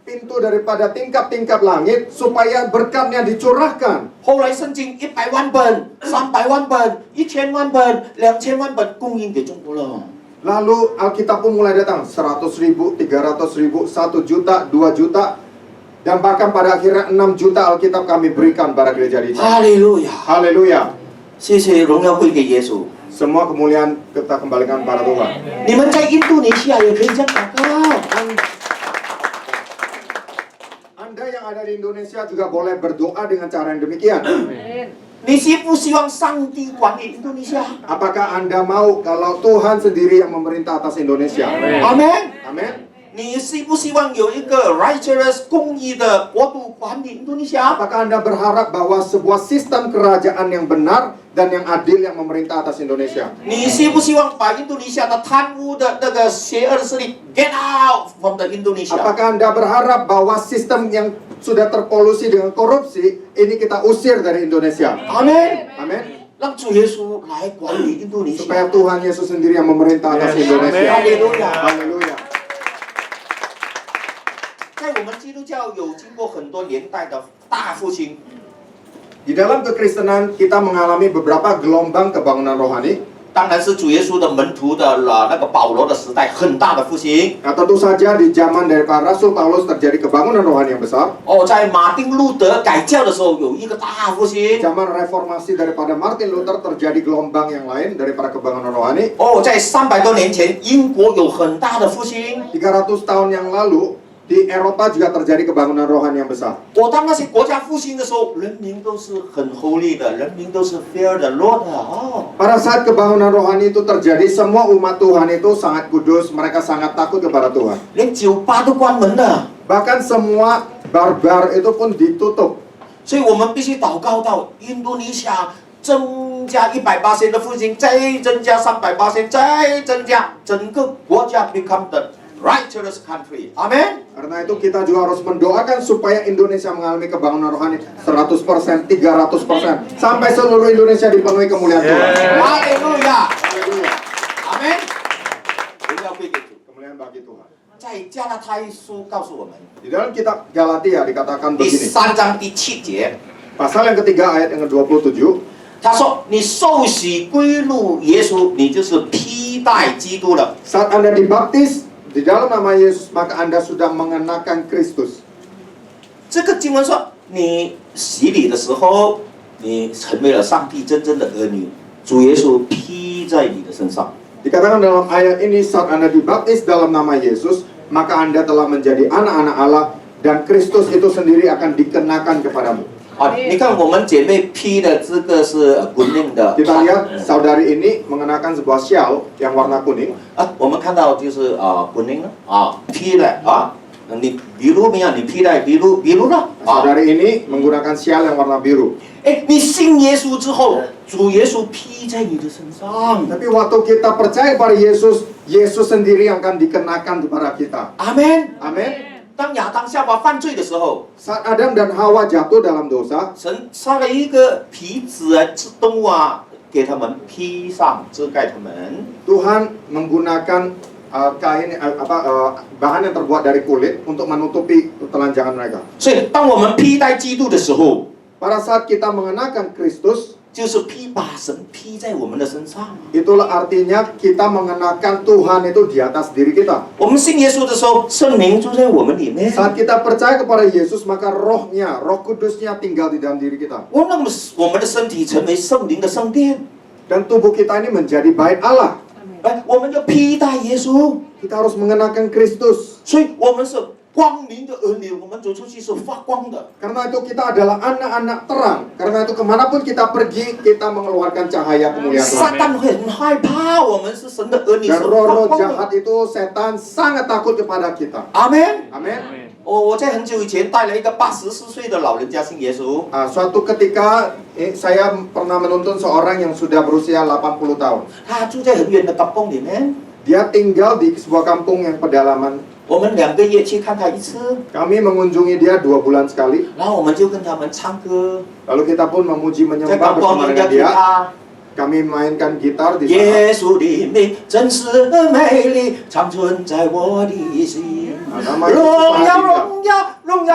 pintu daripada tingkap-tingkap langit supaya berkatnya dicurahkan. 后来圣经100万本、300万本、1000万本、2000万本供应给中国了。 Lalu Alkitab pun mulai datang 100.000, 300.000, 1 juta, 2 juta, dan bahkan pada akhirnya 6 juta Alkitab kami berikan pada gereja di China. 哈利路亚！ Haleluya. 谢谢荣耀归给耶稣。 Semua kemuliaan kita kembalikan pada Tuhan. 你们在印度尼西亚也可以这样祷告。 Anda yang ada di Indonesia juga boleh berdoa dengan cara yang demikian. 你希不希望上帝管理印度尼西亚？ Apakah Anda mau kalau Tuhan sendiri yang memerintah atas Indonesia? 阿门。 Amin. 你希不希望有一个 righteous 公义的国度管理印度尼西亚？ Apakah Anda berharap bahwa sebuah sistem kerajaan yang benar dan yang adil yang memerintah atas Indonesia? 你希不希望把印度尼西亚的贪污的那个邪恶的势力 get out from the Indonesia？ Apakah Anda berharap bahwa sistem yang sudah terpolusi dengan korupsi ini kita usir dari Indonesia? 阿门。 Amin. 让主耶稣来管理印度尼西亚。 Supaya Tuhan Yesus sendiri yang memerintah atas Indonesia. Haleluya. Haleluya. 在我们基督教有经过很多年代的大复兴， Di dalam kekristenan kita mengalami beberapa gelombang kebangunan rohani. 当然是主耶稣的门徒的那个保罗的时代很大的复兴。 Nah, tentu saja di zaman dari para Rasul Paulus terjadi kebangunan rohani yang besar. 哦，在马丁路德改教的时候有一个大复兴。 Zaman reformasi daripada Martin Luther terjadi gelombang yang lain daripada kebangunan rohani. 哦，在300多年前英国有很大的复兴。 300 tahun yang lalu di Eropa juga terjadi kebangunan rohani yang besar. 我当那些国家复兴的时候，人民都是很 holy 的，人民都是 fear the Lord 的哦。 Pada saat kebangunan rohani itu terjadi, semua umat Tuhan itu sangat kudus, mereka sangat takut kepada Tuhan. 连酒吧都关门了。 Bahkan semua bar-bar itu pun ditutup. 所以我们必须祷告到印度尼西亚增加100%的复兴，再增加300%，再增加，整个国家 become the righteous country。阿门。 Karena itu kita juga harus mendoakan supaya Indonesia mengalami kebangunan rohani 100%, 300%, sampai seluruh Indonesia dipenuhi kemuliaan Tuhan. 哈利路亚。 Haleluya. 阿门。荣耀归给主。 Kemuliaan bagi Tuhan. 在加拉太书告诉我们， Di dalam kitab Galatia dikatakan 第 begini. 3章第7节， Pasal yang ketiga ayat yang ke-27. 他说：“你受洗归入耶稣，你就是披戴基督了。 Saat Anda dibaptis di dalam nama Yesus, maka Anda sudah mengenakan Kristus. ”这个经文说，你洗礼的时候，你成为了上帝真正的儿女，主耶稣披在你的身上。 Dikatakan dalam ayat ini, saat Anda dibaptis dalam nama Yesus, maka Anda telah menjadi anak-anak Allah dan Kristus itu sendiri akan dikenakan kepadamu. 啊，你看我们姐妹披的这个是kuning的， Kita lihat saudari ini mengenakan sebuah shawl yang warna kuning. 啊，我们看到就是kuning 了啊，披的啊，你比如没有？你披戴比如了啊， Saudari ini menggunakan shawl yang warna biru. 哎，你信耶稣之后，主耶稣披在你的身上。 Tapi waktu kita percaya pada Yesus, Yesus sendiri yang akan dikenakan kepada kita. 阿门。 Amin. 当亚当夏娃犯罪的时候， Saat Adam dan Hawa jatuh dalam dosa, 神杀了一个皮子啊，动物啊，给他们披上，遮盖他们。 Tuhan menggunakan kain bahan yang terbuat dari kulit untuk menutupi telanjangan mereka. 所以，当我们披戴基督的时候， Pada saat kita mengenakan Kristus, 就是把神披在我们的身上。 itulah artinya kita mengenakan Tuhan itu di atas diri kita. 我们信耶稣的时候，圣灵住在我们里面。 Saat kita percaya kepada Yesus, maka rohnya, roh kudusnya tinggal di dalam diri kita. 那么我们的身体成为圣灵的圣殿。 Dan tubuh kita ini menjadi bait Allah. 哎，我们就披戴耶稣， Kita harus mengenakan Kristus. 所以我们是光明的儿女，我们走出去是发光的。 Karena itu kita adalah anak-anak terang. Karena itu kemanapun kita pergi, kita mengeluarkan cahaya kemuliaan 撒 Tuhan. 旦会很害怕，我们是神的儿女，是 Dan 发 roh-roh 光的。 jahat itu, setan sangat takut kepada kita. 阿门。 Amin. 我在很久以前带了一个84岁的老人家信耶稣。 Suatu ketika saya pernah menuntun seorang yang sudah berusia 80 tahun. 他住在很远的kampung里面， Dia tinggal di sebuah kampung yang pedalaman. 我们2个月去看他一次， Kami mengunjungi dia 2 bulan sekali. 然后我们就跟他们唱歌， Lalu kita pun memuji 在 menyembah 高光 bersama 人家 dengan 吉 dia. 他。 Kami mainkan gitar di sana. 耶稣的名真是美丽，长存在我的心。 Nama Yesus 荣 sangat 耀 indah. 荣耀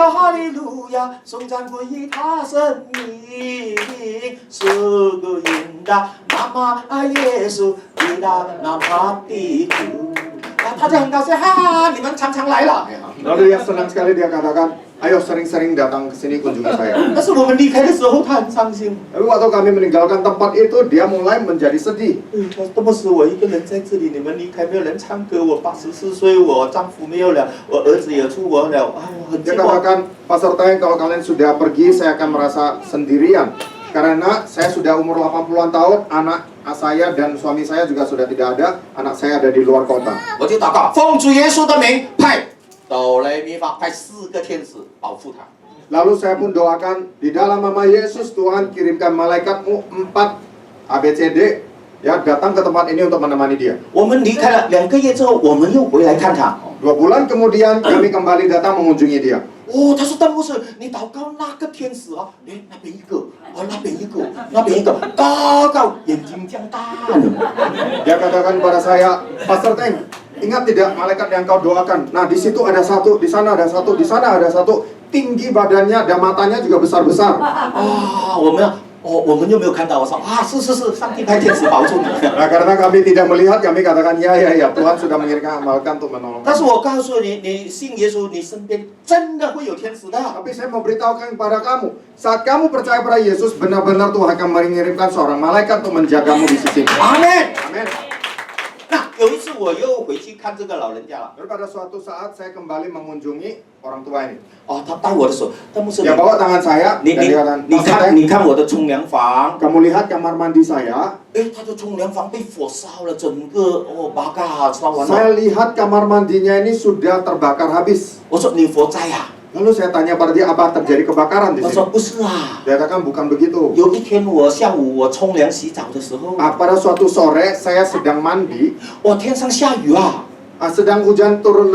呀，哈利路亚，颂赞归于他生命，是个应当，妈妈爱耶稣，你的哪怕地图。他就很高兴，哈哈，你们常常来了。 Lalu dia senang sekali, dia katakan, ayo sering-sering datang ke sini kunjungi saya. 但是我们离开的时候，他很伤心。 Tapi waktu kami meninggalkan tempat itu, dia mulai menjadi sedih. 他都不是我一个人在这里，你们离开，没有人唱歌。我84岁，我丈夫没有了，我儿子也出国了，啊，我很寂 Dia 寞。 katakan, Pastor Teng, kalau kalian sudah pergi, saya akan merasa sendirian. Karena saya sudah umur 80-an tahun, anak saya dan suami saya juga sudah tidak ada, anak saya ada di luar kota. 我就祷告，奉主耶稣的名，派哆来咪发，派4个天使保护他。 Lalu saya pun doakan, di dalam nama Yesus Tuhan kirimkan malaikatmu 4 ABCD, ya datang ke tempat ini untuk menemani dia. 我们离开了2个月之后，我们又回来看他。 2 bulan kemudian kami kembali datang mengunjungi dia. 哦，他说邓牧师，你祷告那个天使啊，哎，那边一个，啊，那边一个，那边一个，高高，眼睛这样大呢。 Dia katakan pada saya, Pastor Teng, ingat tidak malaikat yang kau doakan? Nah, di situ ada satu, di sana ada satu, di sana ada satu. Tinggi badannya dan matanya juga besar-besar. 啊，我们又没有看到。我说啊，是，上帝派天使保住你。 Nah, karena kami tidak melihat, kami katakan ya, Tuhan sudah mengirimkan malaikat untuk menolong. 但是我告诉你，你信耶稣，你身边真的会有天使的。 Tapi saya mau beritahukan kepada kamu, saat kamu percaya pada Yesus, benar-benar Tuhan akan mengirimkan seorang malaikat untuk menjagamu di sisi. 阿门。 Amin. 那有一次我又回去看这个老人家了。 Lalu pada suatu saat saya kembali mengunjungi orang tua ini. 哦，他带我的手，邓牧师， Dia bawa tangan saya, 你 dan dia katakan, 你 Pastor 看 Teng, 你看我的冲凉房， kamu lihat kamar mandi saya. 哎，他的冲凉房被火烧了，整个哦，把嘎烧完了。 Saya lihat kamar mandinya ini sudah terbakar habis. 我说你火灾呀？ Lalu saya tanya pada dia, apa terjadi kebakaran di 他说 sini? 不是啊。 Dia katakan bukan begitu. 有一天我下午我冲凉洗澡的时候， Pada suatu sore saya sedang mandi, 哇，天上下雨啊， sedang hujan turun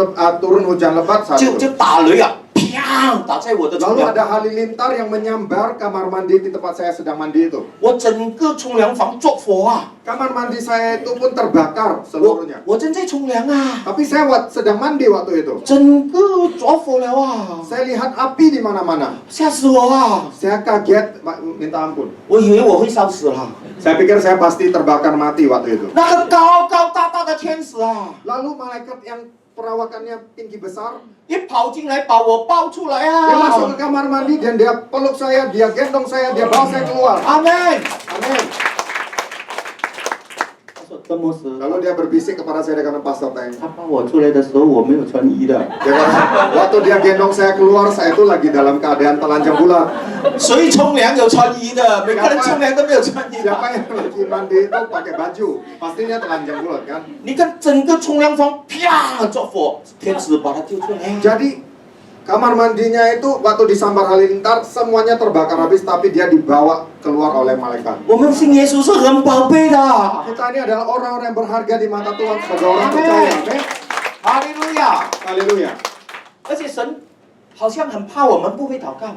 hujan lebat saat 就 itu. 打雷啊，啪打在我的冲 Lalu 凉， ada halilintar yang menyambar kamar mandi di tempat saya sedang mandi itu. 我整个冲凉房着火啊， Kamar mandi saya itu pun terbakar seluruhnya. 我正在冲凉啊， Tapi saya sedang mandi waktu itu. 整个着火了啊， Saya lihat api di mana-mana. 吓死我啊！ Saya kaget, minta ampun. 我以为我会烧死了。 Saya pikir saya pasti terbakar mati waktu itu. 那个高高大大的天使啊， Lalu malaikat yang perawakannya tinggi besar, 一跑进来把我抱出来 dia masuk 啊！ ke kamar mandi dan dia peluk saya, dia gendong saya, dia bawa saya keluar. 阿门。 Amin. 他说邓牧师， Lalu dia berbisik kepada saya dengan Pastor Teng. 他抱我出来的时候我没有穿衣的， Dia kata, waktu dia gendong saya keluar, saya itu lagi dalam keadaan telanjang bulat. 所以冲凉有穿衣的，每个人冲凉都没有穿衣的。 Siapa yang lagi mandi itu pakai baju? Pastinya telanjang bulat kan? 你看整个冲凉房啪着火，天使把他救出来。 Jadi kamar mandinya itu waktu disambar halilintar semuanya terbakar habis, tapi dia dibawa keluar oleh malaikat. 我们信耶稣是很宝贝的， Kita ini adalah orang-orang yang berharga di mata Tuhan sebagai orang percaya. Amin. 哈利路亚！ Haleluya. 而且神好像很怕我们不会祷告，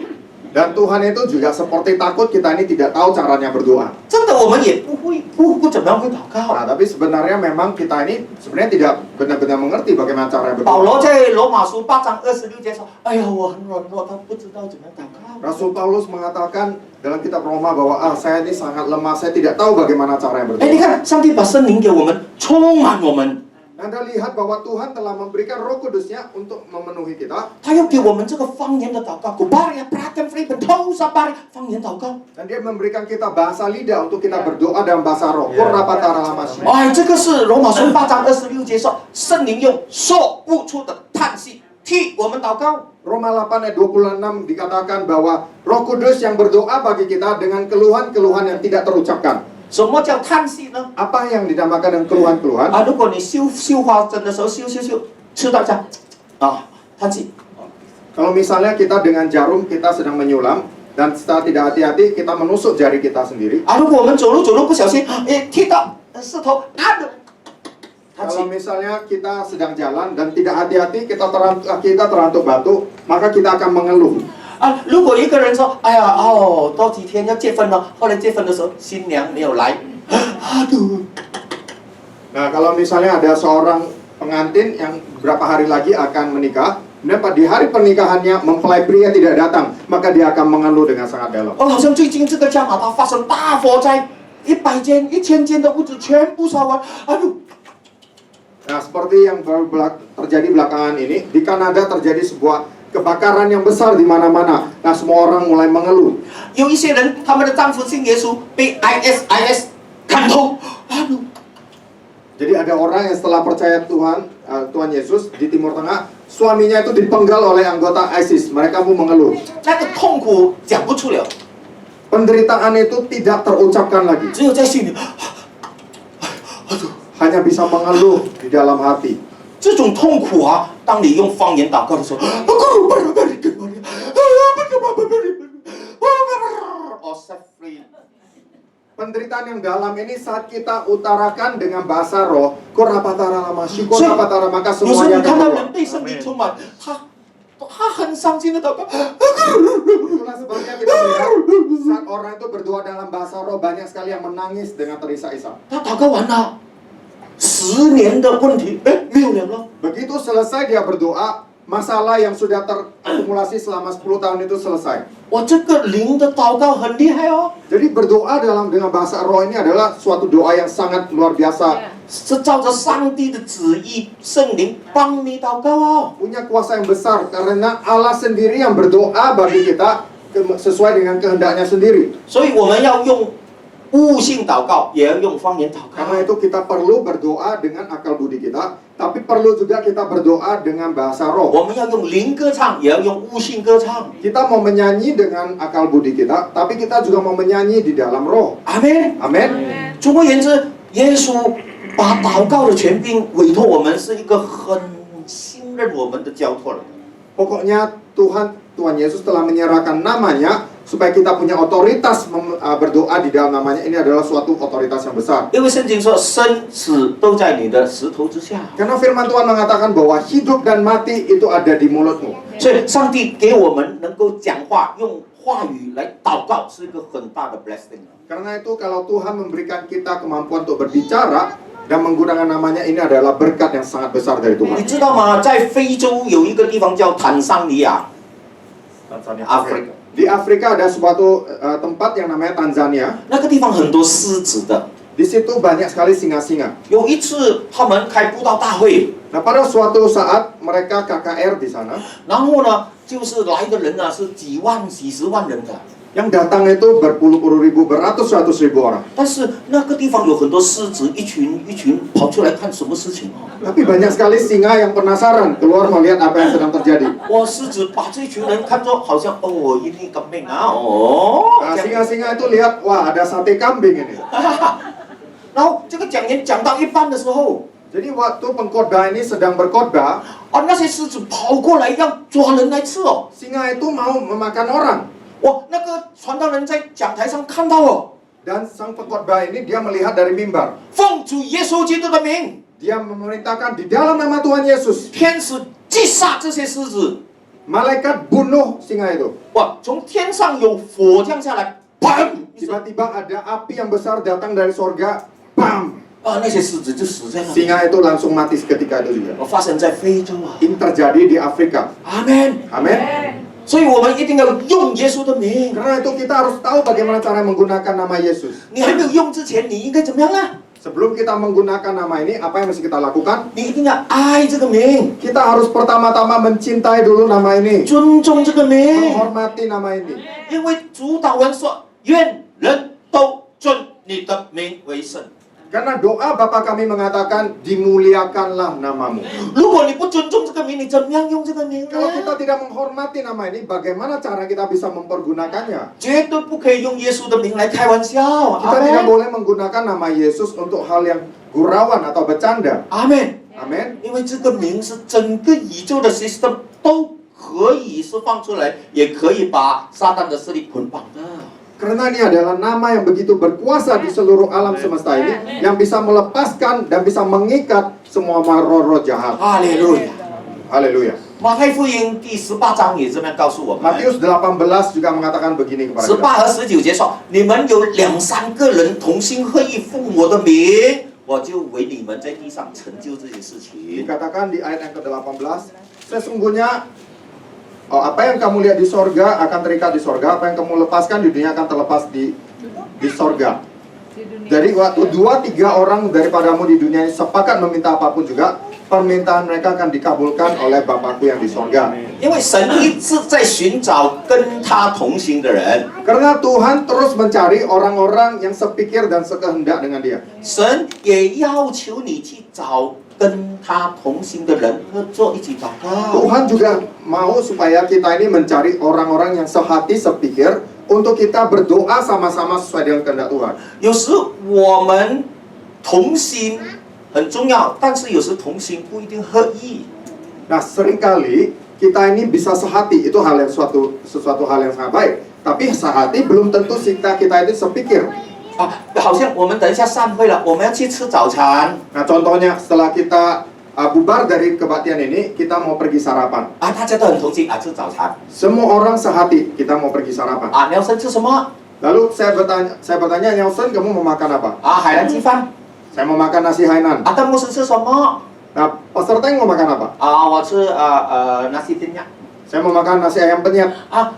Dan Tuhan itu juga seperti takut kita ini tidak tahu caranya berdoa. 真的我们也不怎么样会祷告。 Nah, tapi sebenarnya memang kita ini sebenarnya tidak benar-benar mengerti bagaimana caranya 保 berdoa. 罗在罗马书8章26节说：“哎呀，我很软弱，他不知道怎么样祷告。” Rasul Paulus mengatakan dalam kitab Roma bahwa saya ini sangat lemah, saya tidak tahu bagaimana caranya 哎，你 berdoa. 看，上帝把圣灵给我们，充满我们， Anda lihat bahwa Tuhan telah memberikan Roh Kudusnya untuk memenuhi kita, 他又给我们这个方言的祷告，古巴利亚、pratem fripen、偷沙巴利方言祷告。 dan Dia memberikan kita bahasa lidah untuk kita berdoa dalam bahasa Roh. Kurapatara lamashi. 哎，这个是罗马书8章26节说，圣灵用说不出的叹息替我们祷告。 Roma 8 ayat 26 dikatakan bahwa Roh Kudus yang berdoa bagi kita dengan keluhan-keluhan yang tidak terucapkan. 什么叫叹息呢？ Apa yang dinamakan dengan keluhan-keluhan? 啊，如果你绣花针的时候绣，吃到这样，啊，叹息。 Kalau misalnya kita dengan jarum kita sedang menyulam dan setelah tidak hati-hati kita menusuk jari kita sendiri. 啊，如果我们走路不小心，哎，踢到石头，啊的，叹息 Kalau。misalnya kita sedang jalan dan tidak hati-hati kita terantuk batu, maka kita akan mengeluh. 啊，如果一个人说，哎呀，哦，多几天要结婚了，后来结婚的时候新娘没有来，aduh， Nah, kalau misalnya ada seorang pengantin yang beberapa hari lagi akan menikah, Dan di hari pernikahannya mempelai pria tidak datang, maka dia akan mengeluh dengan sangat dalam. 好像最近这个加拿大发生大火灾，100间、1000间的屋子全部烧完，哎呦！ Nah, seperti yang baru terjadi belakangan ini, di Kanada terjadi sebuah kebakaran yang besar di mana-mana. Nah, semua orang mulai mengeluh. 有一些人，他们的丈夫信耶稣，被 IS 砍头，aduh。 Jadi ada orang yang setelah percaya Tuhan Yesus di Timur Tengah, suaminya itu dipenggal oleh anggota ISIS. Mereka pun mengeluh. 那个痛苦讲不出了， Penderitaan itu tidak terucapkan lagi, 只有在心里，aduh。 hanya bisa mengeluh di dalam hati. 这种痛苦啊，当你用方言祷告的时候，or set free。 Penderitaan yang dalam ini saat kita utarakan dengan bahasa roh, korapatara lama, shikorapatara, maka 有时候 semuanya 你看到 akan 人被圣灵充满，他很伤心的祷告， Itulah sebabnya kita melihat saat orang itu berdoa dalam bahasa roh, banyak sekali yang menangis dengan terisak-isak. 他祷告完了，10年的问题，哎，没有了。 Begitu selesai dia berdoa, masalah yang sudah terakumulasi selama 10 tahun itu selesai. 哇，这个灵的祷告很厉害哦， Jadi berdoa dengan bahasa roh ini adalah suatu doa yang sangat luar biasa. 是照着上帝的旨意，圣灵帮你祷告哦。 Punya kuasa yang besar karena Allah sendiri yang berdoa bagi kita sesuai dengan kehendaknya sendiri. 所以我们要用悟性祷告，也要用方言祷告。 Karena itu kita perlu berdoa dengan akal budi kita, tapi perlu juga kita berdoa dengan bahasa roh. 我们要用灵歌唱，也要用悟性歌唱。 Kita mau menyanyi dengan akal budi kita, tapi kita juga mau menyanyi di dalam roh. 阿门。 Amin. 总而言之，耶稣把祷告的权柄委托我们，是一个很信任我们的交托了。 Pokoknya Tuhan Yesus telah menyerahkan namanya supaya kita punya otoritas berdoa di dalam namanya. Ini adalah suatu otoritas yang besar. 因为圣经说，生死都在你的石头之下。 Karena firman Tuhan mengatakan bahwa hidup dan mati itu ada di mulutmu. 所以，上帝给我们能够讲话，用话语来祷告，是一个很大的 blessing。 Karena itu kalau Tuhan memberikan kita kemampuan untuk berbicara dan menggunakan namanya, ini adalah berkat yang sangat besar dari 你 Tuhan. 知道吗？在非洲有一个地方叫坦桑尼亚 ，Afrika。 Di Afrika ada suatu tempat yang namanya Tanzania. 那个地方很多狮子的。 Di situ banyak sekali singa-singa. 有一次，他们开布道大会， Nah, pada suatu saat mereka KKR di sana. 然后呢，就是来的人啊是几万、几十万人的。 Yang datang itu berpuluh-puluh ribu, beratus-ratus ribu orang. 但是那个地方有很多狮子，一群一群跑出来看什么事情哦。 Tapi banyak sekali singa yang penasaran keluar melihat apa yang sedang terjadi. 哇，狮子把这群人看作好像哦，一定革命啊，哦。 Nah, singa-singa itu lihat, wah ada sate kambing ini. 然后这个讲员讲到一半的时候， Jadi waktu pengkhotbah ini sedang berkhotbah, 啊，那些狮子跑过来要抓人来吃哦。 singa itu mau memakan orang. 哇，那个传道人在讲台上看到哦， Dan sang pengkhotbah ini dia melihat dari mimbar. 奉主耶稣基督的名， Dia memerintahkan di dalam nama Tuhan Yesus, 天使击杀这些狮子。 malaikat bunuh singa itu. 哇，从天上有火降下来，砰！一声 Tiba-tiba ada api yang besar datang dari sorga, bam! 啊，那些狮子就死在那里。 Singa itu langsung mati seketika itu juga. 发生在非洲啊。 Ini terjadi di Afrika. 阿门。 Amin. 所以我们一定要用耶稣的名。 Karena itu kita harus tahu bagaimana cara menggunakan nama Yesus. 你还没有用之前，你应该怎么样呢？ Sebelum kita menggunakan nama ini, apa yang mesti kita lakukan? 你一定要爱这个名， Kita harus pertama-tama mencintai dulu nama ini, 尊重这个名， menghormati nama ini. 因为主祷文说：“愿人都尊你的名为圣。 Karena doa Bapa kami mengatakan, dimuliakanlah namamu. ”如果你不尊重这个名，你怎么样用这个名 Kalau 呢？ kita tidak menghormati nama ini, bagaimana cara kita bisa mempergunakannya? 绝对不可以用耶稣的名来开玩笑。 Kita 阿 tidak 门， boleh menggunakan nama Yesus untuk hal yang gurauan atau bercanda. 阿门。 Amin. 因为这个名是整个宇宙的 system 都可以释放出来，也可以把撒旦的势力捆绑的。 Karena ini adalah nama yang begitu berkuasa di seluruh alam semesta ini, yang bisa melepaskan dan bisa mengikat semua roh-roh jahat. 哈利路亚。 Haleluya. 马太福音第18章也这么样告诉我们。 Matius 18 juga mengatakan begini kepada kita. 18和19节说：“你们有2、3个人同心合意奉我的名，我就为你们在地上成就这些事情。 Dikatakan di ayat yang ke-18, Sesungguhnya apa yang kamu lihat di sorga akan terikat di sorga, apa yang kamu lepaskan di dunia akan terlepas di sorga. Jadi waktu 2-3 orang daripadamu di dunia ini sepakat meminta apapun juga, permintaan mereka akan dikabulkan oleh Bapakku yang di sorga. 因为神一直在寻找跟他同行的人， Karena Tuhan terus mencari orang-orang yang sepikir dan sekehendak dengan Dia. 神也要求你去找跟他同行的人合作，一起祷告。 Tuhan juga mau supaya kita ini mencari orang-orang yang sehati, sepikir, untuk kita berdoa sama-sama sesuai dengan kehendak Tuhan. 有时我们同心很重要，但是有时同心不一定合意。 Nah, seringkali kita ini bisa sehati, itu hal yang sesuatu hal yang sangat baik. Tapi sehati belum tentu kita itu sepikir. 啊，好像我们等一下散会了，我们要去吃早餐 Nah, contohnya setelah kita bubar dari kebaktian ini, kita mau pergi sarapan. 啊，大家都很同心啊，吃早餐 Semua orang sehati, kita mau pergi sarapan. 啊。Nelson 吃什么 Lalu saya bertanya, Nelson, kamu mau makan apa? 啊？海南鸡饭 Saya mau makan nasi Hainan. 啊。邓牧师吃什么 Nah, Pastor Teng mau makan apa? 啊？我吃nasi minyak Saya mau makan nasi ayam penyet. 啊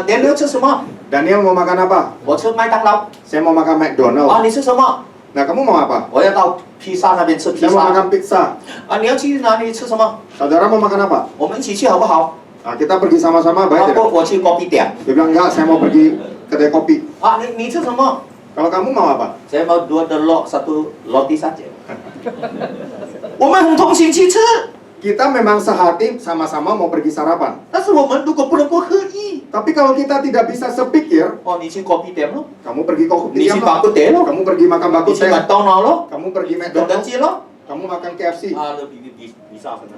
Daniel 吃什么？ Daniel mau makan apa? 我吃麦当劳 Saya mau makan McDonald. 啊。你吃什么？ Nah, kamu mau apa? 我要到披萨那边吃披 Saya mau 萨 makan pizza. 啊。你要去哪里吃什么？ Saudara mau makan apa? 我们一起去好不好？ Nah, kita pergi sama-sama, 要 baik 不 tidak? 我去kopi店 Dia bilang, enggak, saya mau pergi kedai kopi. 啊。你吃什么？ Kalau kamu mau apa? Saya mau satu roti saja. 我们很同心去吃， Kita memang sehati sama-sama mau pergi sarapan. 但是我们如果不能够合意， Tapi kalau kita tidak bisa sepikir, 哦，你去 kopi 店咯， kamu pergi kopi 你去 ayam, 巴布店咯， kamu pergi makan 你 bakut 去 teh, 麦当劳咯， kamu pergi 肯德 McDonald, 基咯， kamu makan KFC. 啊，比萨分了。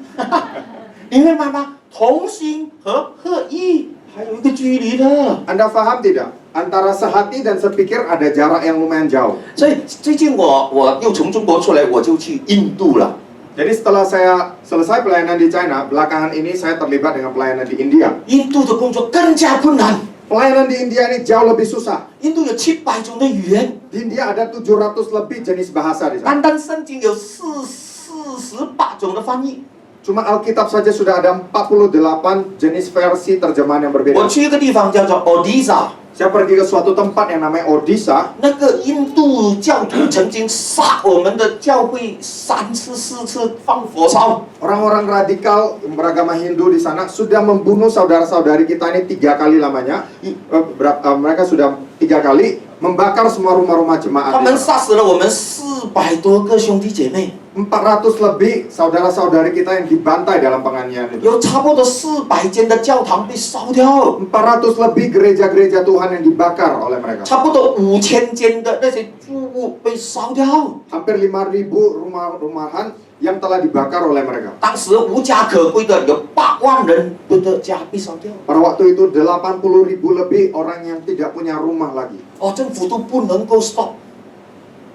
你明白吗？同心和合意还有一个距离的。 Anda paham tidak? Antara sehati dan sepikir ada jarak yang lumayan jauh. 所以最近我又从中国出来，我就去印度了。 Jadi setelah saya selesai pelayanan di China, belakangan ini saya terlibat dengan pelayanan di India. 印度的工作更加困难。 Pelayanan di India ini jauh lebih susah. 印度有700种的语言， Di India ada 700 lebih jenis bahasa di sana. 单单圣经有48种的翻译。 Cuma Alkitab saja sudah ada 48 jenis versi terjemahan yang 我 berbeda. 去一个地方叫做 Odisha。 Saya pergi ke suatu tempat yang namanya Odisha. 那个印度教徒曾经杀我们的教会3次4次放火烧， Orang-orang radikal beragama Hindu di sana sudah membunuh saudara-saudari kita ini 3 kali lamanya. Mereka sudah 3 kali membakar semua rumah-rumah 他 jemaat. 们 di sana. 杀死了我们400多个兄弟姐妹， 400 lebih saudara-saudari kita yang dibantai dalam penganiayaan itu. 有差不多400间的教堂被烧掉， 400 lebih gereja-gereja Tuhan yang dibakar oleh mereka. 差不多5000间的那些住屋被烧掉。 Hampir 5.000 rumah-rumahan yang telah dibakar oleh mereka. 当时无家可归的有8万人的家被烧掉， Pada waktu itu 80.000 lebih orang yang tidak punya rumah lagi. 哦，政府都不能够 stop。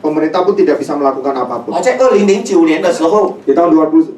Pemerintah pun tidak bisa melakukan apapun. 啊，在2009年的时候， Di tahun 2009,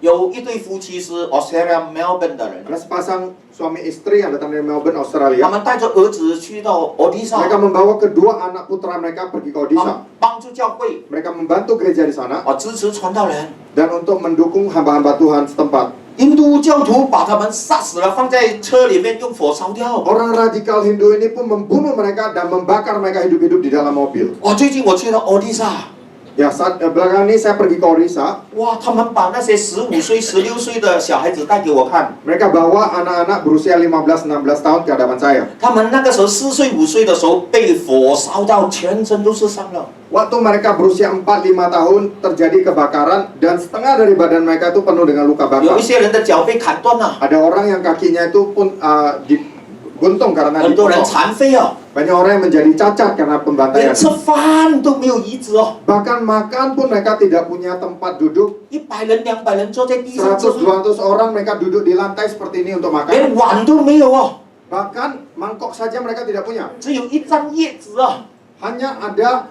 有一对夫妻是 Australia Melbourne 的人。 ada sepasang suami istri yang datang dari Melbourne, 他 Australia. 们带着儿子去到 Odisha， Mereka membawa kedua anak putra mereka pergi ke 他 Odisha. 们帮助教会， Mereka membantu gereja di sana 支持传道人。 dan untuk mendukung hamba-hamba Tuhan setempat. 印度教徒把他们杀死了，放在车里面用火烧掉。 Orang radikal Hindu ini pun membunuh mereka dan membakar mereka hidup-hidup di dalam mobil. 最近我去到 Odisha， Ya, saat belakangan ini saya pergi ke Odisha. 哇，他们把那些15岁、16岁的小孩子带给我看， Mereka bawa anak-anak berusia 15-16 tahun ke hadapan saya. 他们那个时候4岁、5岁的时候被火烧到全身都是伤了。 Waktu mereka berusia 4-5 tahun terjadi kebakaran dan setengah dari badan mereka itu penuh dengan luka 有 bakar. 一些人的脚被砍断了， Ada orang yang kakinya itu pun diguntung karena 很多人 dipotong. 残废了， Banyak orang yang menjadi cacat karena 连 pembantaian. 吃饭都没有椅子哦。 Bahkan makan pun mereka tidak punya tempat duduk. 100人、200人坐在地上吃饭， 100-200 orang mereka duduk di lantai seperti ini untuk makan. 连碗都没有哦， Bahkan mangkok saja mereka tidak punya. 只有一张叶子哦， Hanya ada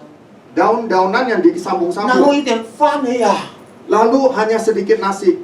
daun-daunan yang 然后 disambung-sambung. 一点饭而已啊。 Lalu hanya sedikit nasi.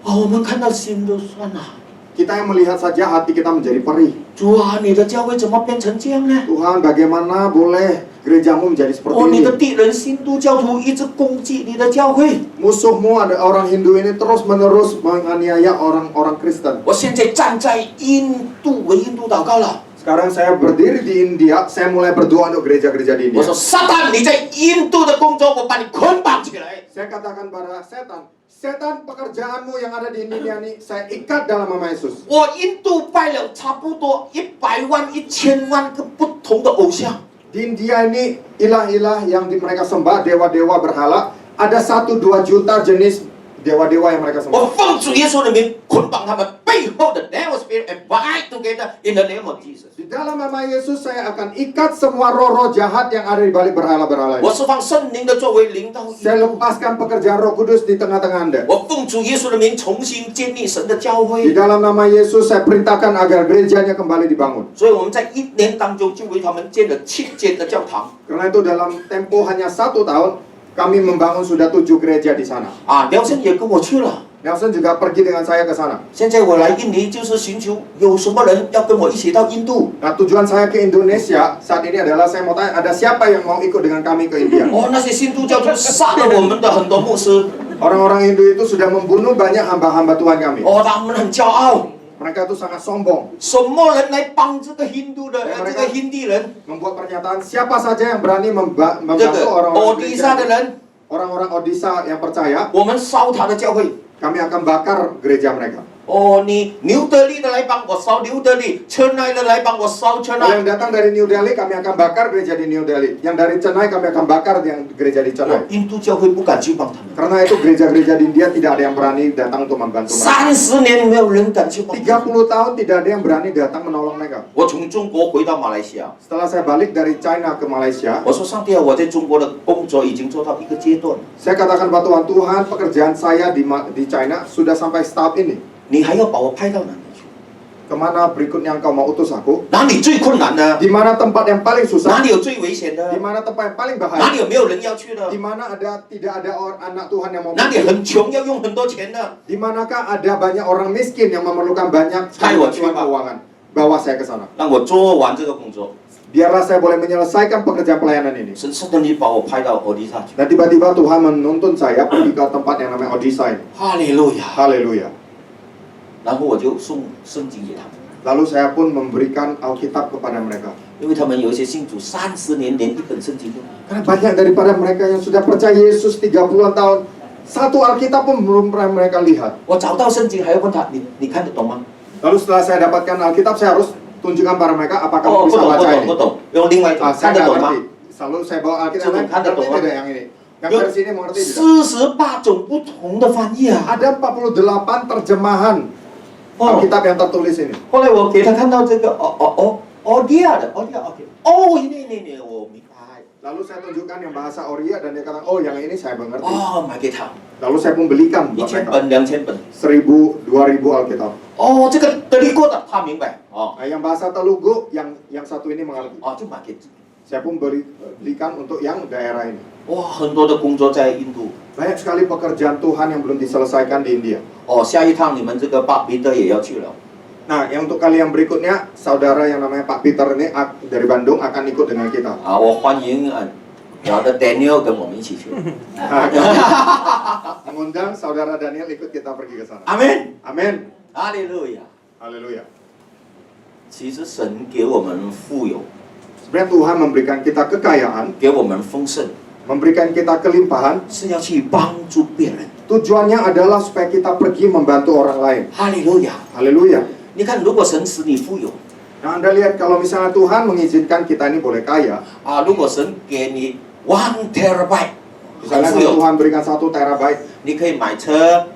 哦，我们看到心都酸了。 Kita yang melihat saja hati kita menjadi perih. 主啊，你的教会怎么变成这样呢？ Tuhan, bagaimana boleh gerejamu menjadi seperti 哦，你 ini. 的敌人新都教徒一直攻击你的教会。 Musuhmu ada orang Hindu ini terus-menerus menganiaya orang-orang Kristen. 我现在站在印度为印度祷告了。 Sekarang saya berdiri di India, saya mulai berdoa untuk gereja-gereja di 我 India. 说撒旦，你在印度的工作，我把你捆绑起来。 Saya katakan pada setan, setan pekerjaanmu yang ada di India ini, saya ikat dalam nama Yesus. 我印度拜了差不多100万、1000万个不同的偶像。 Di India ini ilah-ilah yang mereka sembah, dewa-dewa berhala, ada 1-2 juta jenis dewa-dewa yang mereka 我 sembah. 奉主耶稣的名捆绑他们背后的 devil spirit and bind together in the name of Jesus。 Di dalam nama Yesus saya akan ikat semua roh-roh jahat yang ada di balik berhala-berhala 我 ini. 释放圣灵的作为临到印 Saya 度。 lepaskan pekerjaan Roh Kudus di tengah-tengah Anda. 我奉主耶稣的名重新建立神的教 Di 会。 dalam nama Yesus saya perintahkan agar gerejanya kembali dibangun. 所以我们在1年当中就为他们建了7间的教堂。 Karena itu dalam tempo hanya 1 tahun kami membangun sudah 7 gereja di sana. 啊，廖生也跟我去了。 Nelson juga pergi dengan saya ke sana. 现在我来印尼就是寻求有什么人要跟我一起到印度。 Nah, tujuan saya ke Indonesia saat ini adalah saya mau tanya ada siapa yang mau ikut dengan kami ke India. 哦，那些新都教徒杀了我们的很多牧师。 Orang-orang Hindu itu sudah membunuh banyak hamba-hamba Tuhan kami. 哦，他们很骄傲。 Mereka itu sangat sombong, 什么人来帮这个印度的这个印地人？ membuat pernyataan siapa saja yang berani 这 membantu 个 orang-orang 欧迪萨的 gereja, 人， orang-orang Odisha yang percaya, 我们烧他的教会。 kami akan bakar gereja mereka. 哦，你牛德利的来帮我烧牛德利，车奈的来帮我烧车 Kalau yang 奈。 datang dari New Delhi, kami akan bakar gereja di New Delhi. Yang dari Chennai, kami akan bakar yang gereja di 我 Chennai. 印度教会不敢去帮他们。 Karena itu gereja-gereja di India tidak ada yang berani datang untuk membantu mereka. 30年没有人敢去帮他们。 30 tahun tidak ada yang berani datang menolong mereka. 我从中国回到马来西亚， Setelah saya balik dari China ke Malaysia, 我说上帝啊，我在中国的工作已经做到一个阶段， saya katakan pada Tuhan, Tuhan pekerjaan saya di China sudah sampai tahap ini. 你还要把我派到哪里去？ Kemana berikutnya engkau mau utus aku? 哪里最困难的？ Di mana tempat yang paling 哪 susah? 里有最危险的 Di？mana tempat yang paling 哪 bahaya? 里有没有人要去的 Di？mana tidak ada orang anak Tuhan yang mau 哪里 pergi? 很穷要用很多钱的？ Di manakah ada banyak orang miskin yang memerlukan banyak Hai, bantuan Pak. keuangan? Bawa saya ke sana. 让我做完这个工作， Biarlah saya boleh menyelesaikan pekerjaan pelayanan ini. 神圣地把我派到欧迪萨去。 Dan tiba-tiba Tuhan menuntun saya pergi ke tempat yang namanya Odisha ini. 哈利路亚！ Haleluya. 然后我就送圣经给他们， Lalu saya pun memberikan Alkitab kepada mereka. 因为他们有一些信主30年连一本圣经都没有。 Karena banyak daripada mereka yang sudah percaya Yesus 30-an tahun, satu Alkitab pun belum pernah mereka lihat. 我找到圣经还要问他，你看得懂吗？ Lalu setelah saya dapatkan Alkitab, saya harus tunjukkan pada mereka apakah 哦， kamu 不 bisa 懂，不 baca 懂， ini. 不懂，用另外一种 Ah, 看 saya 得 nggak 懂吗 ngerti.？Selalu saya bawa Alkitab, Coba kan ada ngerti doang. tidak yang ini? Yang 有 versi ini mengerti tidak? 48种不同的翻译啊！ Ada 48 terjemahan 哦， Alkitab yang tertulis ini. 后来我给他看到这个奥迪亚的，奥迪亚 OK， 哦，那我明白， Lalu saya tunjukkan yang bahasa Orient dan dia kata, oh yang ini saya mengerti. 哦，买给他 Lalu saya pun belikan buat 1000 mereka. 本、2000本， 1000, 2000 Alkitab. 哦，这个德利过的他明白，哦 Nah, yang bahasa Telugu, yang satu ini mengerti. 哦，就买给自己。 Saya pun belikan untuk yang daerah ini. 哇，很多的工作在印度。 Banyak sekali pekerjaan Tuhan yang belum diselesaikan di India. 哦，下一趟你们这个巴彼得也要去了。 Nah, yang untuk kali yang berikutnya, saudara yang namanya Pak Peter ini dari Bandung akan ikut dengan kita. 啊，我欢迎我的 Daniel 跟我们一起去。 Nah, mengundang saudara Daniel ikut kita pergi ke sana. 阿门， Amin. 哈利路亚。 Haleluya. 其实神给我们富有， Sebenarnya Tuhan memberikan kita kekayaan, 给我们丰盛， memberikan kita kelimpahan. 是要去帮助别人。 Tujuannya adalah supaya kita pergi membantu orang lain. 哈利路亚！ Haleluya. 你看，如果神使你富有 Nah, Anda lihat kalau misalnya Tuhan mengizinkan kita ini boleh kaya, 啊，如果神给你1 terabyte， misalnya 很富 kalau 有， Tuhan berikan 1 terabyte, 你可以买车、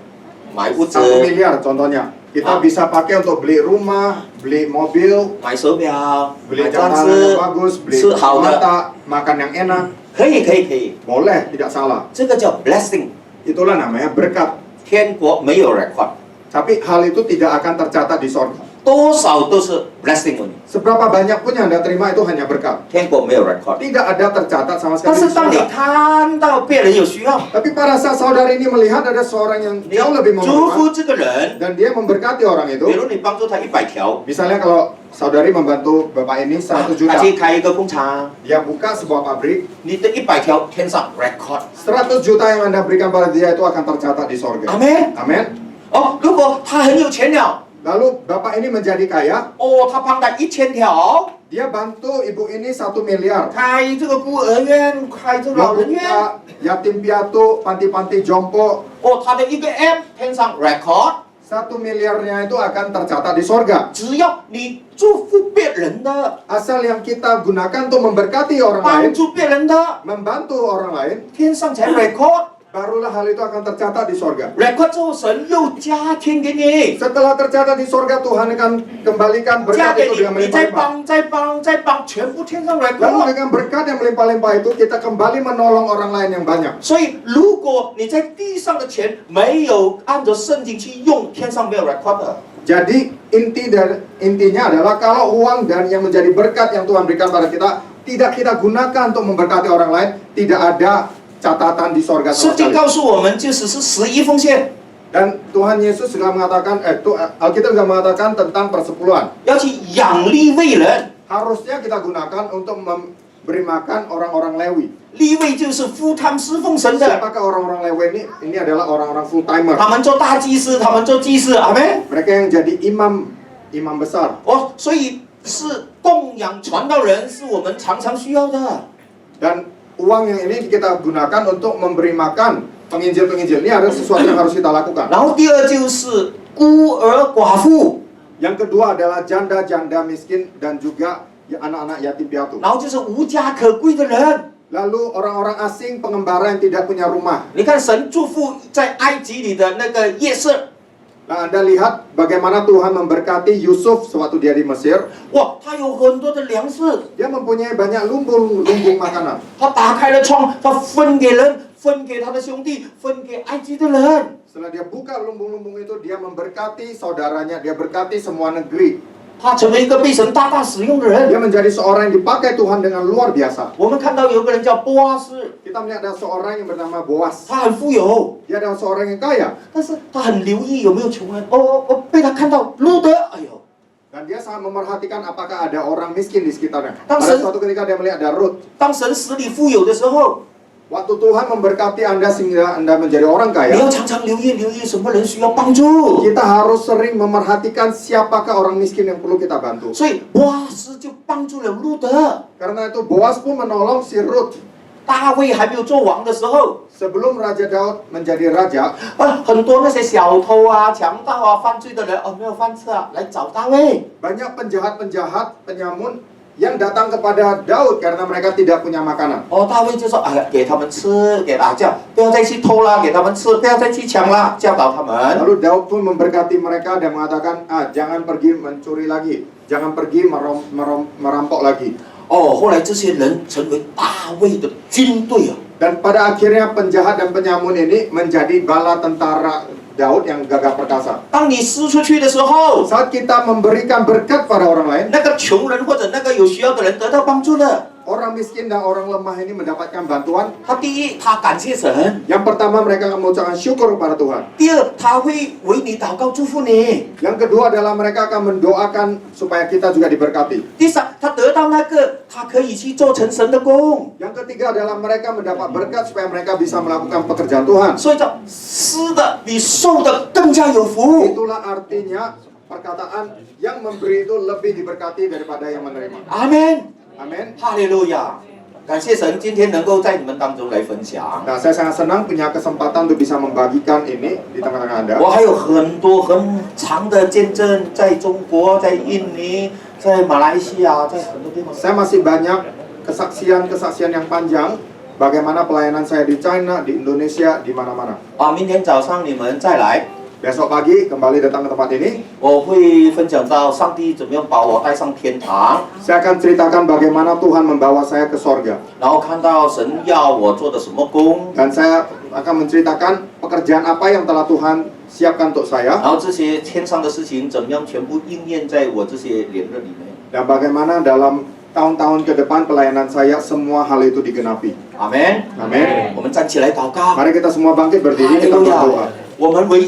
买屋子、 1 miliar contohnya, kita Ah. bisa pakai untuk beli rumah, beli mobil, 买手表、 beli 买 jam 钻 tangan yang 石， bagus, beli 吃好的， mata, makan yang enak, 可以，可以，可以， boleh, tidak salah. 这个叫 blessing。 Itulah namanya berkat. 天国没有 record， Tapi hal itu tidak akan tercatat di sorga. 多少都是 blessing。 Seberapa banyak pun yang Anda terima itu hanya berkat. 天国没有 record。 Tidak ada tercatat sama 但 sekali 是 di 当你 surga. 看到别人有需要， Tapi pada saat saudara ini melihat ada seorang yang 你 jauh lebih 祝 memerlukan 福这个人， dan dia memberkati orang 比 itu. 如你帮助他100条， Misalnya kalau saudari membantu bapak ini 100 juta, 他去开一个工厂， dia buka sebuah pabrik, 你的100条天上 record。 100 juta yang Anda berikan pada dia itu akan tercatat di 阿 sorga. 门。 Amin. 哦，如果他很有钱了， Lalu bapak ini menjadi kaya, 哦，他帮他1000条， dia bantu ibu ini 1 miliar. 开这个孤儿院，开这个老人院， Membuka yatim piatu, panti-panti jompo, 哦，他的一个 app 天上 record。 1 miliarnya itu akan tercatat di sorga. 只要你祝福别人的， Asal yang kita gunakan untuk memberkati orang 帮 lain, 助别人的， membantu orang lain, 天上才 record。 barulah hal itu akan tercatat di sorga. record 之后，神又加添给你， Setelah tercatat di sorga, Tuhan akan kembalikan 加 berkat 给 itu 你， dengan 你再 melimpah-limpah. 帮，再帮，再帮，全部天上 Lalu record。 dengan berkat yang melimpah-limpah itu, kita kembali menolong orang lain yang banyak. 所以，如果你在地上的钱没有按着圣经去用，天上没有 record 的。 Jadi intinya adalah kalau uang dan yang menjadi berkat yang Tuhan berikan pada kita tidak kita gunakan untuk memberkati orang lain, tidak ada catatan di sorga 圣 sama 经 sekali. 告诉我们，就是11奉献， Dan Tuhan Yesus sudah mengatakan, Alkitab sudah mengatakan tentang persepuluhan. 要去养利未人。 Harusnya kita gunakan untuk memberi makan orang-orang Lewi. 利未就是 full time 侍奉神的， Siapakah orang-orang Lewi ini? Ini adalah orang-orang full timer. 他们做大祭司，他们做祭司，阿门。 Mereka yang jadi imam besar. 哦，所以是供养传道人，是我们常常需要的。 Dan uang yang ini kita gunakan untuk memberi makan penginjil-penginjil. Ini adalah sesuatu yang harus kita lakukan. 然后第二就是孤儿寡妇， Yang kedua adalah janda-janda miskin dan juga anak-anak yatim piatu. 然后就是无家可归的人。 Lalu orang-orang asing pengembara yang tidak punya rumah. 你看神祝福在埃及里的那个夜色， Nah, Anda lihat bagaimana Tuhan memberkati Yusuf sewaktu dia di Mesir. 哇，他有很多的粮食， Dia mempunyai banyak lumbung makanan. 他打开了窗，他分给人，分给他的兄弟，分给埃及的人。 Setelah dia buka lumbung-lumbung itu, dia memberkati saudaranya, dia berkati semua negeri. 他成为一个被神大大使用的 Dia 人。 menjadi seorang yang dipakai Tuhan dengan luar biasa. 我们看到有个人叫波阿斯， Kita melihat ada seorang yang bernama Boas. 他很富有， Dia adalah seorang yang kaya. 但是他很留意有没有穷人。哦，被他看到路德，哎呦， Dan dia sangat memerhatikan apakah ada orang miskin di sekitarnya. Tangsen. Pada suatu ketika dia melihat ada Ruth. 当神使你富有的时候， Waktu Tuhan memberkati Anda sehingga Anda menjadi orang 你 kaya, 要常常留意什么人需要帮助。 kita harus sering memerhatikan siapakah orang miskin yang perlu kita bantu. 所以波阿斯就帮助了路德。 Karena itu Boas pun menolong si Ruth. 大卫还没有做王的时候， Sebelum Raja Daud menjadi raja, 很多那些小偷啊、强盗啊、犯罪的人，没有饭吃啊，来找大卫。 banyak penjahat-penjahat, penyamun yang datang kepada Daud karena mereka tidak punya makanan. 大卫就说：“哎呀，给他们吃，给他叫不要再去偷了，给他们吃，不要再去抢了，教导他们。” Lalu Daud pun memberkati mereka dan mengatakan, jangan pergi mencuri lagi, jangan pergi merampok lagi. 后来这些人成为大卫的军队啊。 Dan pada akhirnya penjahat dan penyamun ini menjadi bala tentara Daud yang gagah perkasa. 当你施出去的时候， Saat kita memberikan berkat pada orang lain, 那个穷人或者那个有需要的人得到帮助了。 orang miskin dan orang lemah ini mendapatkan bantuan. 他第一，他感谢神； Yang pertama mereka akan mengucapkan syukur kepada Tuhan. 第二，他会为你祷告祝福你； Yang kedua adalah mereka akan mendoakan supaya kita juga diberkati. 第三，他得到那个，他可以去做成神的工。 Yang ketiga adalah mereka mendapat berkat supaya mereka bisa melakukan pekerjaan Tuhan. 所以叫施的比受的更加有福。 Itulah artinya perkataan yang memberi itu lebih diberkati daripada yang menerima. 阿门， Amin. 哈利路亚！感谢神，今天能够在你们当中来分享。 Nah, saya sangat senang punya kesempatan untuk bisa membagikan ini di tengah-tengah Anda. 我还有很多很长的见证，在中国，在印尼，在马来西亚，在很多地方。 Saya masih banyak kesaksian-kesaksian yang panjang bagaimana pelayanan saya di China, di Indonesia, di mana-mana. 明天早上你们再来， Besok pagi kembali datang ke tempat ini. 我会分享到上帝怎么样把我带上天堂， Saya akan ceritakan bagaimana Tuhan membawa saya ke sorga. 然后看到神要我做的什么工， Dan saya akan menceritakan pekerjaan apa yang telah Tuhan siapkan untuk saya. 然后这些天上的事情怎么样全部应验在我这些连任里面。 Dan bagaimana dalam tahun-tahun ke depan pelayanan saya semua hal itu digenapi. 阿门。 Amin. 我们站起来祷告。 Mari kita semua bangkit berdiri, kita 哈利路亚 berdoa. 我们为